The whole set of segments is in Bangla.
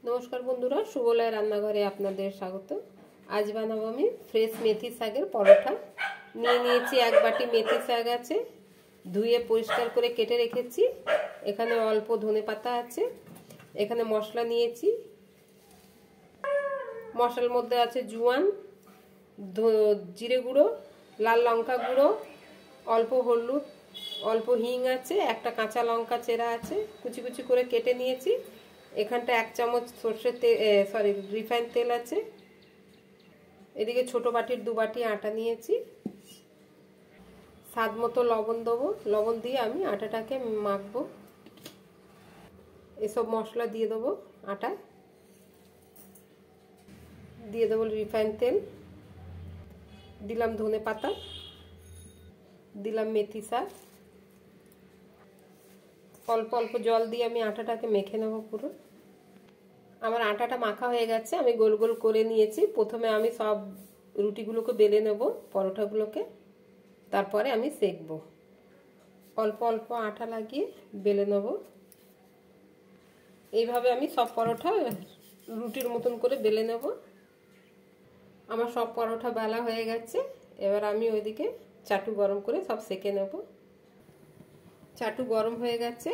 নমস্কার বন্ধুরা, সুবলয় রান্নাঘরে আপনাদের স্বাগত। আজ বানাবো আমি ফ্রেশ মেথি শাকের পরোটা। নিয়েছি এক বাটি মেথি শাক আছে, ধুয়ে পরিষ্কার করে কেটে রেখেছি। এখানে অল্প ধনেপাতা আছে। এখানে মশলা নিয়েছি। মশলার মধ্যে আছে জোয়ান, জিরে গুঁড়ো, লাল লঙ্কা গুঁড়ো, অল্প হলুদ, অল্প হিং আছে, একটা কাঁচা লঙ্কা চেরা আছে, কুচি কুচি করে কেটে নিয়েছি। এখানটা 1 চামচ সর্ষের তেল রিফাইন তেল আছে। এদিকে ছোট বাটির 2 বাটি আটা নিয়েছি। স্বাদ মতো লবণ দেবো। লবণ দিয়ে আমি আটাটাকে মাখবো। এসব মশলা দিয়ে দেবো। আটা দিয়ে দেবো, রিফাইন তেল দিলাম, ধনে পাতা দিলাম, মেথি শাক। অল্প অল্প জল দিয়ে আমি আটাটাকে মেখে নেব পুরো। আমার আটাটা মাখা হয়ে গেছে, আমি গোল গোল করে নিয়েছি। প্রথমে আমি সব রুটিগুলোকে বেলে নেব, পরোটাগুলোকে, তারপরে আমি সেকবো। অল্প অল্প আটা লাগিয়ে বেলে নেব। এইভাবে আমি সব পরোটা রুটির মতন করে বেলে নেব। আমার সব পরোটা বেলা হয়ে গেছে। এবার আমি ওইদিকে চাটু গরম করে সব সেকে নেব। চাটু গরম হয়ে গেছে,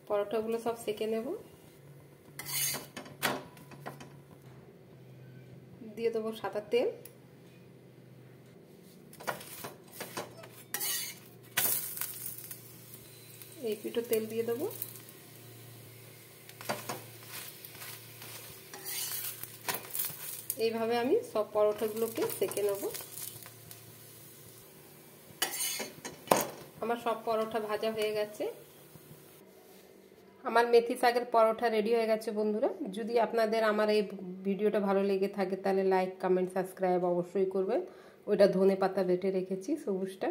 পরোটাগুলো সব সেকে নেব। দিয়ে দেবো সাদা তেল। এই পিঠো তেল দিয়ে দেবো। এইভাবে আমি সব পরোটাগুলোকে সেকে নেব। আমার সব পরোটা ভাজা হয়ে গেছে। আমার মেথি শাকের পরোটা রেডি হয়ে গেছে বন্ধুরা। যদি আপনাদের আমার এই ভিডিওটা ভালো লেগে থাকে তাহলে লাইক, কমেন্ট, সাবস্ক্রাইব অবশ্যই করবেন। ওইটা ধনে পাতা বেটে রেখেছি, সবুজটা।